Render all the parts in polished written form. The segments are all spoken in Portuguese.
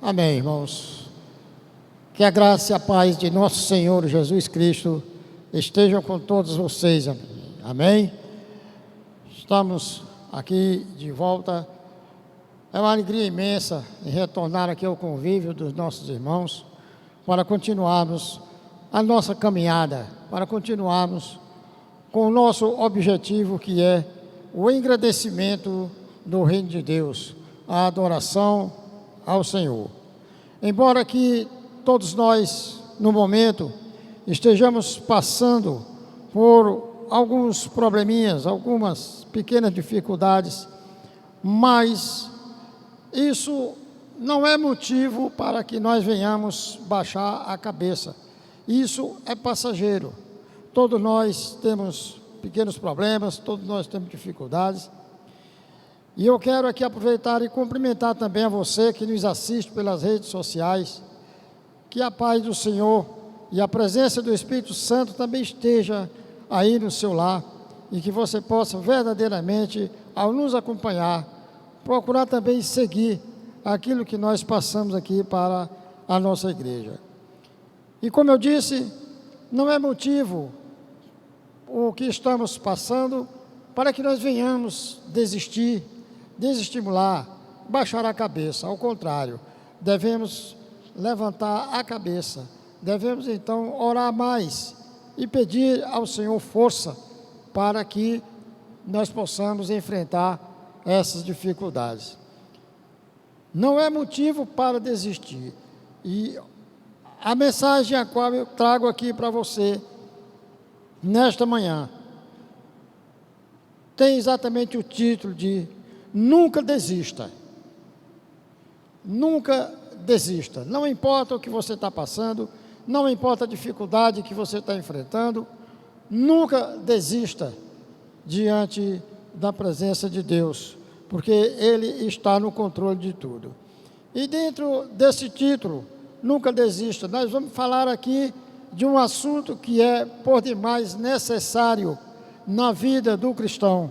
Amém, irmãos. Que a graça e a paz de nosso Senhor Jesus Cristo estejam com todos vocês. Amém. Estamos aqui de volta. É uma alegria imensa em retornar aqui ao convívio dos nossos irmãos para continuarmos a nossa caminhada, para continuarmos com o nosso objetivo, que é o engrandecimento do reino de Deus, a adoração ao Senhor. Embora que todos nós, no momento, estejamos passando por alguns probleminhas, algumas pequenas dificuldades, mas isso não é motivo para que nós venhamos baixar a cabeça. Isso é passageiro. Todos nós temos pequenos problemas, todos nós temos dificuldades. E eu quero aqui aproveitar e cumprimentar também a você que nos assiste pelas redes sociais, que a paz do Senhor e a presença do Espírito Santo também esteja aí no seu lar, e que você possa verdadeiramente, ao nos acompanhar, procurar também seguir aquilo que nós passamos aqui para a nossa igreja. E como eu disse, não é motivo o que estamos passando para que nós venhamos desestimular, baixar a cabeça. Ao contrário, devemos levantar a cabeça, devemos então orar mais e pedir ao Senhor força para que nós possamos enfrentar essas dificuldades. Não é motivo para desistir. E a mensagem a qual eu trago aqui para você nesta manhã tem exatamente o título de Nunca desista. Nunca desista. Não importa o que você está passando, não importa a dificuldade que você está enfrentando, nunca desista diante da presença de Deus, porque Ele está no controle de tudo. E dentro desse título, Nunca desista, nós vamos falar aqui de um assunto que é por demais necessário na vida do cristão.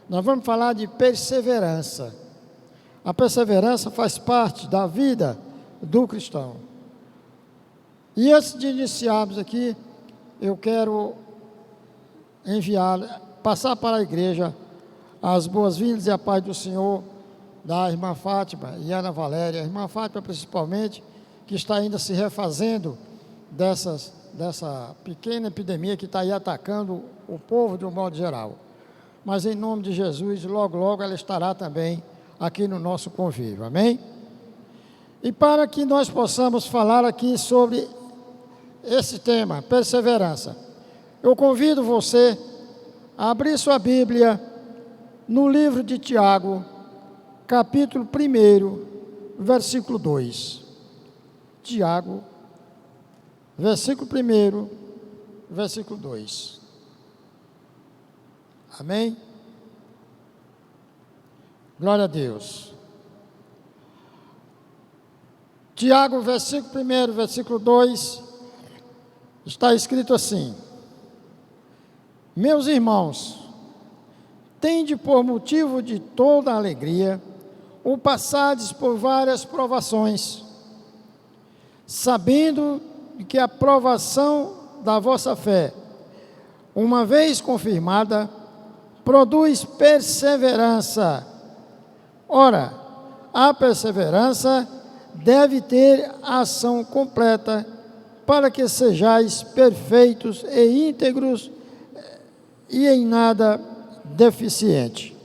Nós vamos falar de perseverança. A perseverança faz parte da vida do cristão. E antes de iniciarmos aqui, eu quero passar para a igreja as boas-vindas e a paz do Senhor da irmã Fátima e Ana Valéria, a irmã Fátima principalmente, que está ainda se refazendo dessa pequena epidemia que está aí atacando o povo de um modo geral. Mas em nome de Jesus, logo, logo ela estará também aqui no nosso convívio, amém? E para que nós possamos falar aqui sobre esse tema, perseverança, eu convido você a abrir sua Bíblia no livro de Tiago, capítulo 1, versículo 2. Tiago, versículo 1, versículo 2. Amém? Glória a Deus. Tiago, versículo 1, versículo 2, está escrito assim: Meus irmãos, tende por motivo de toda alegria o passardes por várias provações, sabendo que a provação da vossa fé, uma vez confirmada, produz perseverança. Ora, a perseverança deve ter ação completa, para que sejais perfeitos e íntegros e em nada deficiente.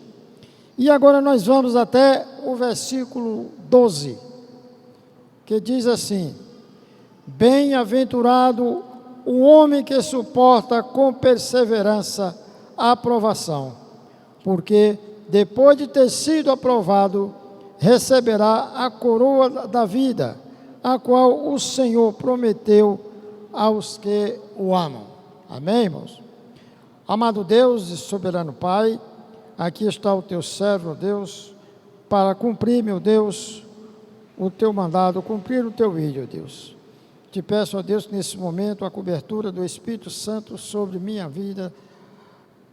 E agora nós vamos até o versículo 12, que diz assim: Bem-aventurado o homem que suporta com perseverança a aprovação, porque depois de ter sido aprovado, receberá a coroa da vida, a qual o Senhor prometeu aos que o amam. Amém, irmãos? Amado Deus e soberano Pai, aqui está o teu servo, Deus, para cumprir, meu Deus, o teu mandado, cumprir o teu vídeo, Deus. Te peço a Deus, nesse momento, a cobertura do Espírito Santo sobre minha vida,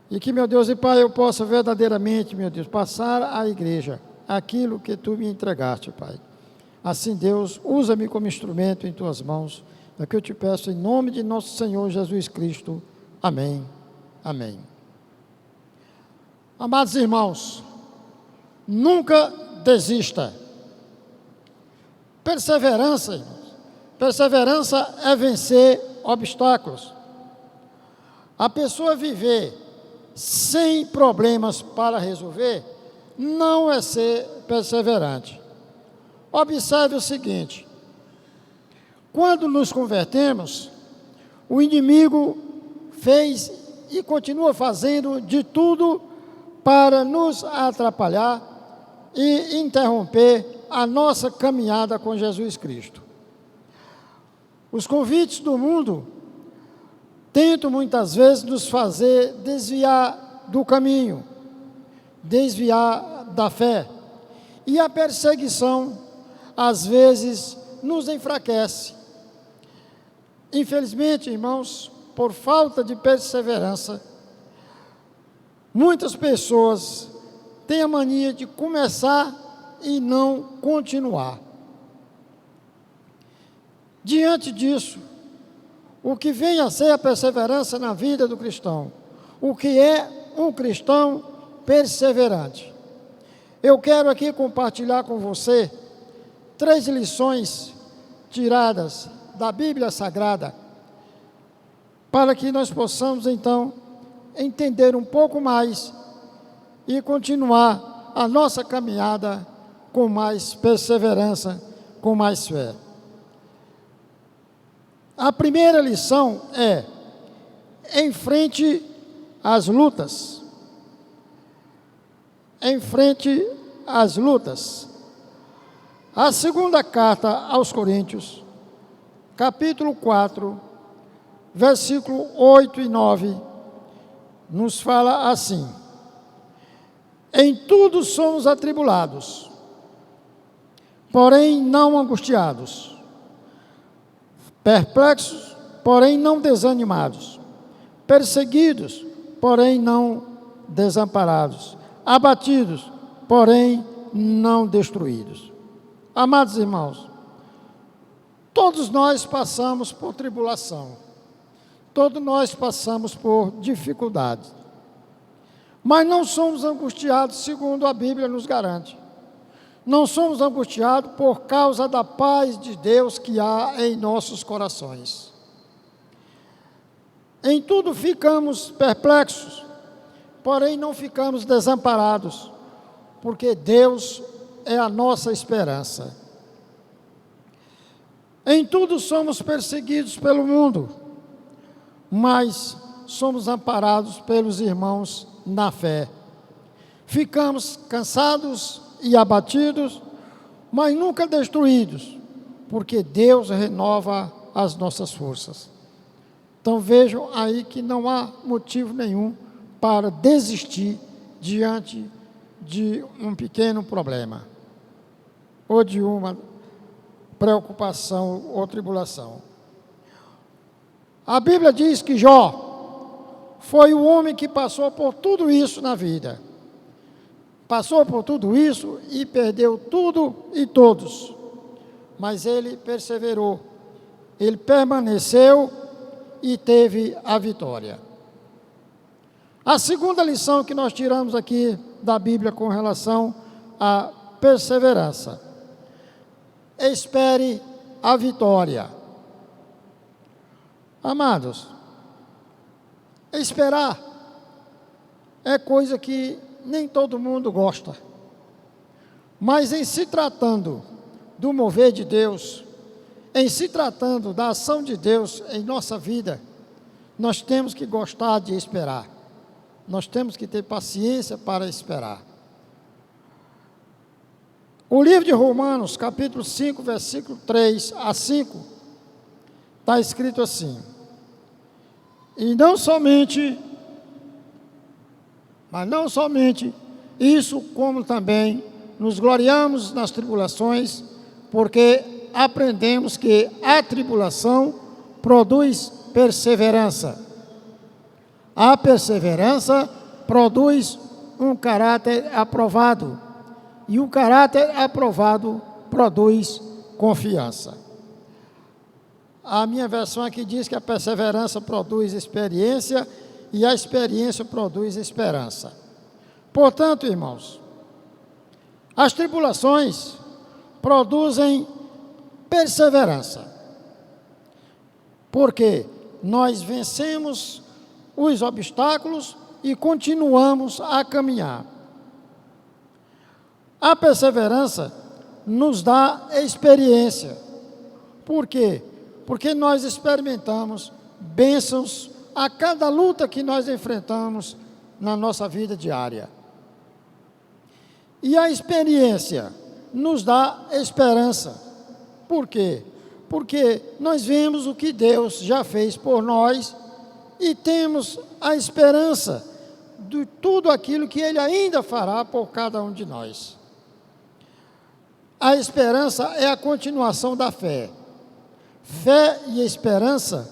e que, meu Deus e Pai, eu possa verdadeiramente, meu Deus, passar à igreja aquilo que Tu me entregaste, Pai. Assim, Deus, usa-me como instrumento em tuas mãos. É o que eu te peço em nome de nosso Senhor Jesus Cristo. Amém. Amém. Amados irmãos, nunca desista. Perseverança, irmãos. Perseverança é vencer obstáculos. A pessoa viver sem problemas para resolver não é ser perseverante. Observe o seguinte: quando nos convertemos, o inimigo fez e continua fazendo de tudo para nos atrapalhar e interromper a nossa caminhada com Jesus Cristo. Os convites do mundo tentam muitas vezes nos fazer desviar do caminho, desviar da fé. E a perseguição, às vezes, nos enfraquece. Infelizmente, irmãos, por falta de perseverança, muitas pessoas têm a mania de começar e não continuar. Diante disso, o que vem a ser a perseverança na vida do cristão? O que é um cristão perseverante? Eu quero aqui compartilhar com você 3 lições tiradas da Bíblia Sagrada, para que nós possamos então entender um pouco mais e continuar a nossa caminhada com mais perseverança, com mais fé. A primeira lição é: enfrente as lutas. Enfrente as lutas. A segunda carta aos Coríntios, capítulo 4, versículo 8 e 9, nos fala assim: em tudo somos atribulados, porém não angustiados, perplexos, porém não desanimados, perseguidos, porém não desamparados, abatidos, porém não destruídos. Amados irmãos, todos nós passamos por tribulação, todos nós passamos por dificuldades, mas não somos angustiados segundo a Bíblia nos garante. Não somos angustiados por causa da paz de Deus que há em nossos corações. Em tudo ficamos perplexos, porém não ficamos desamparados, porque Deus é a nossa esperança. Em tudo somos perseguidos pelo mundo, mas somos amparados pelos irmãos na fé. Ficamos cansados e abatidos, mas nunca destruídos, porque Deus renova as nossas forças. Então vejam aí que não há motivo nenhum para desistir diante de um pequeno problema, ou de uma preocupação ou tribulação. A Bíblia diz que Jó foi o homem que passou por tudo isso na vida. Passou por tudo isso e perdeu tudo e todos. Mas ele perseverou, ele permaneceu e teve a vitória. A segunda lição que nós tiramos aqui da Bíblia com relação à perseverança: espere a vitória. Amados, esperar é coisa que nem todo mundo gosta, mas em se tratando do mover de Deus, em se tratando da ação de Deus em nossa vida, nós temos que gostar de esperar, nós temos que ter paciência para esperar. O livro de Romanos, capítulo 5, versículo 3 a 5, está escrito assim: mas não somente isso, como também nos gloriamos nas tribulações, porque aprendemos que a tribulação produz perseverança. A perseverança produz um caráter aprovado, e o caráter aprovado produz confiança. A minha versão aqui diz que a perseverança produz experiência e a experiência produz esperança. Portanto, irmãos, as tribulações produzem perseverança, porque nós vencemos os obstáculos e continuamos a caminhar. A perseverança nos dá experiência. Por quê? Porque nós experimentamos bênçãos a cada luta que nós enfrentamos na nossa vida diária. E a experiência nos dá esperança. Por quê? Porque nós vemos o que Deus já fez por nós e temos a esperança de tudo aquilo que Ele ainda fará por cada um de nós. A esperança é a continuação da fé. Fé e esperança,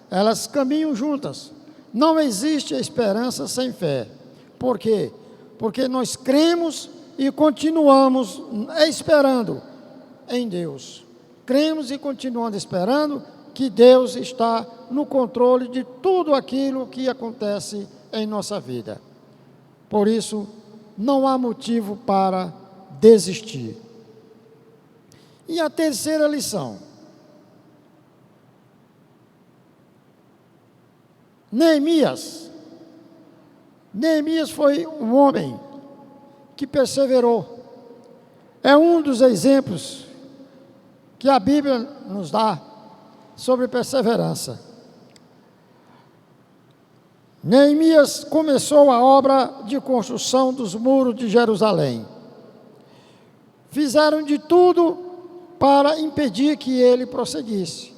elas caminham juntas. Não existe esperança sem fé. Por quê? Porque nós cremos e continuamos esperando em Deus. Cremos e continuamos esperando que Deus está no controle de tudo aquilo que acontece em nossa vida. Por isso, não há motivo para desistir. E a terceira lição. Neemias foi um homem que perseverou. É um dos exemplos que a Bíblia nos dá sobre perseverança. Neemias começou a obra de construção dos muros de Jerusalém. Fizeram de tudo para impedir que ele prosseguisse.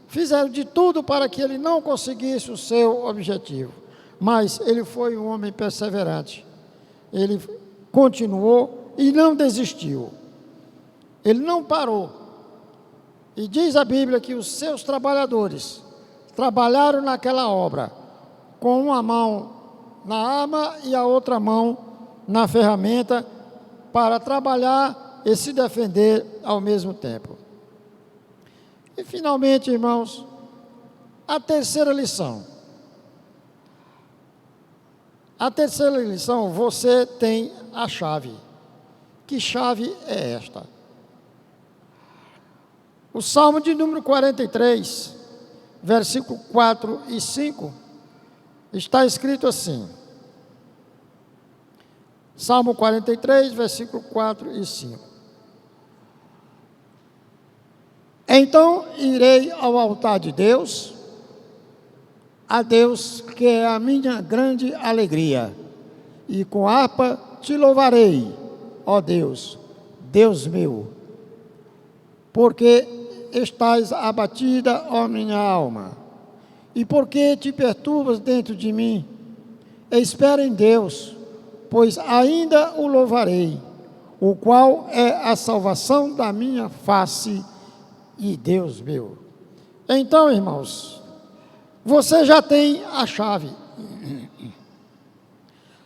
Fizeram de tudo para que ele não conseguisse o seu objetivo. Mas ele foi um homem perseverante. Ele continuou e não desistiu. Ele não parou. E diz a Bíblia que os seus trabalhadores trabalharam naquela obra com uma mão na arma e a outra mão na ferramenta para trabalhar e se defender ao mesmo tempo. E finalmente, irmãos, a terceira lição. A terceira lição, você tem a chave. Que chave é esta? O Salmo de número 43, versículo 4 e 5, está escrito assim. Salmo 43, versículo 4 e 5. Então irei ao altar de Deus, a Deus que é a minha grande alegria, e com harpa te louvarei, ó Deus, Deus meu, porque estás abatida, ó minha alma, e porque te perturbas dentro de mim? Espera em Deus, pois ainda o louvarei, o qual é a salvação da minha face e Deus meu. Então, irmãos, você já tem a chave.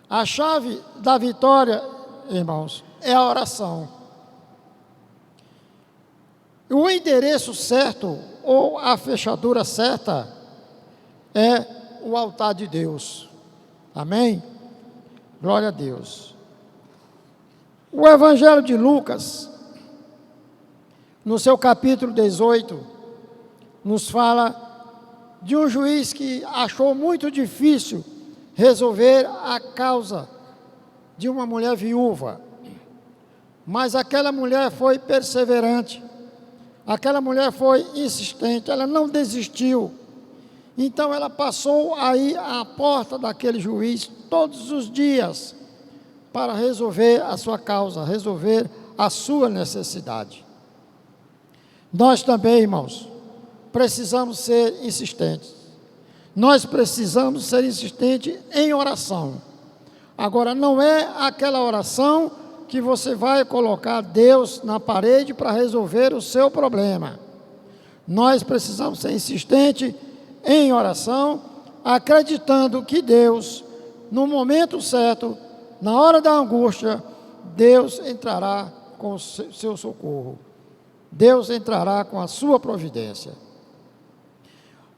A chave da vitória, irmãos, é a oração. O endereço certo, ou a fechadura certa, é o altar de Deus. Amém? Glória a Deus. O Evangelho de Lucas, no seu capítulo 18, nos fala de um juiz que achou muito difícil resolver a causa de uma mulher viúva. Mas aquela mulher foi perseverante, aquela mulher foi insistente, ela não desistiu. Então ela passou a ir à porta daquele juiz todos os dias para resolver a sua causa, resolver a sua necessidade. Nós também, irmãos, precisamos ser insistentes. Nós precisamos ser insistentes em oração. Agora, não é aquela oração que você vai colocar Deus na parede para resolver o seu problema. Nós precisamos ser insistentes em oração, acreditando que Deus, no momento certo, na hora da angústia, Deus entrará com o seu socorro. Deus entrará com a sua providência.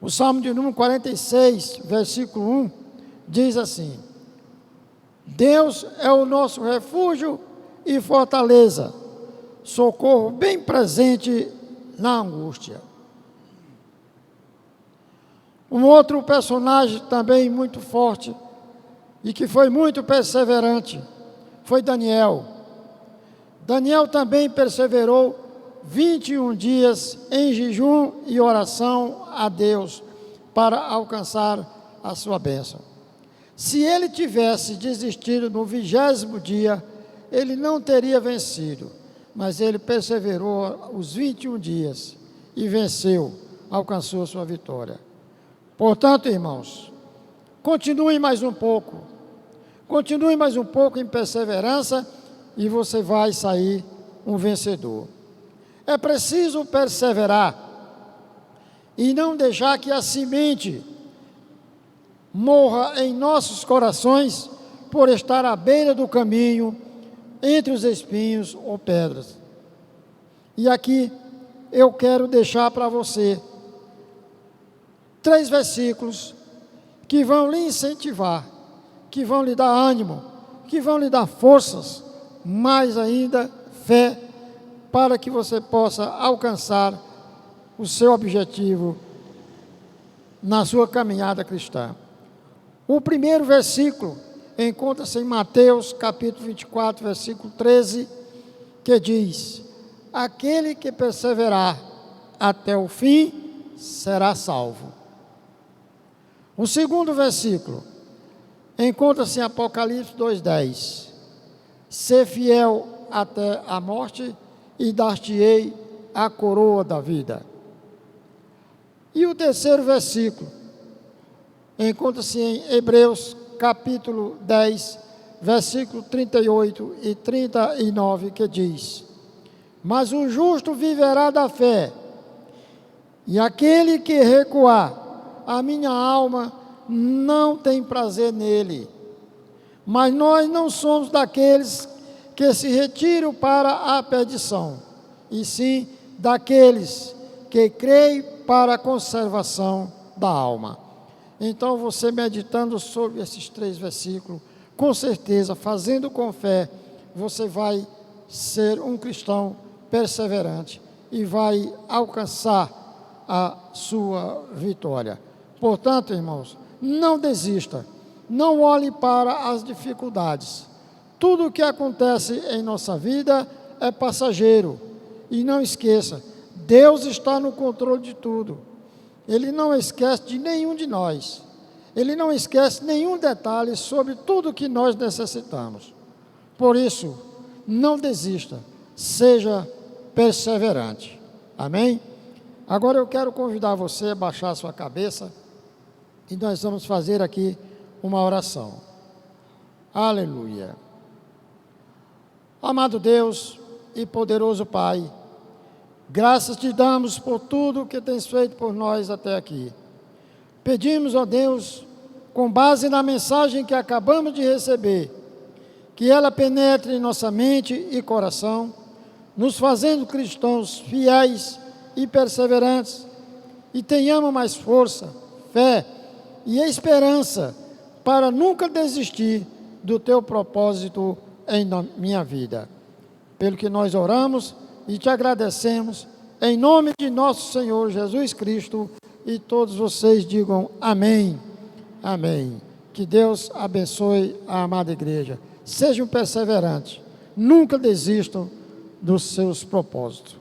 O Salmo de número 46, versículo 1, diz assim: Deus é o nosso refúgio e fortaleza, socorro bem presente na angústia. Um outro personagem também muito forte e que foi muito perseverante foi Daniel. Daniel também perseverou 21 dias em jejum e oração a Deus para alcançar a sua bênção. Se ele tivesse desistido no 20º dia, ele não teria vencido, mas ele perseverou os 21 dias e venceu, alcançou a sua vitória. Portanto, irmãos, continue mais um pouco em perseverança e você vai sair um vencedor. É preciso perseverar e não deixar que a semente morra em nossos corações por estar à beira do caminho, entre os espinhos ou pedras. E aqui eu quero deixar para você 3 versículos que vão lhe incentivar, que vão lhe dar ânimo, que vão lhe dar forças, mais ainda fé, para que você possa alcançar o seu objetivo na sua caminhada cristã. O primeiro versículo encontra-se em Mateus, capítulo 24, versículo 13, que diz: aquele que perseverar até o fim será salvo. O segundo versículo encontra-se em Apocalipse 2:10. Ser fiel até a morte e dar-te-ei a coroa da vida. E o terceiro versículo encontra-se em Hebreus capítulo 10, versículo 38 e 39, que diz: mas o justo viverá da fé, e aquele que recuar, a minha alma não tem prazer nele. Mas nós não somos daqueles que se retiram para a perdição, e sim daqueles que creem para a conservação da alma. Então, você meditando sobre esses 3 versículos, com certeza, fazendo com fé, você vai ser um cristão perseverante e vai alcançar a sua vitória. Portanto, irmãos, não desista, não olhe para as dificuldades. Tudo o que acontece em nossa vida é passageiro. E não esqueça, Deus está no controle de tudo. Ele não esquece de nenhum de nós. Ele não esquece nenhum detalhe sobre tudo que nós necessitamos. Por isso, não desista, seja perseverante. Amém? Agora eu quero convidar você a baixar a sua cabeça e nós vamos fazer aqui uma oração. Aleluia. Amado Deus e poderoso Pai, graças te damos por tudo que tens feito por nós até aqui. Pedimos, ó Deus, com base na mensagem que acabamos de receber, que ela penetre em nossa mente e coração, nos fazendo cristãos fiéis e perseverantes, e tenhamos mais força, fé e esperança para nunca desistir do teu propósito em minha vida. Pelo que nós oramos e te agradecemos, em nome de nosso Senhor Jesus Cristo, e todos vocês digam amém, amém. Que Deus abençoe a amada igreja. Sejam perseverantes, nunca desistam dos seus propósitos.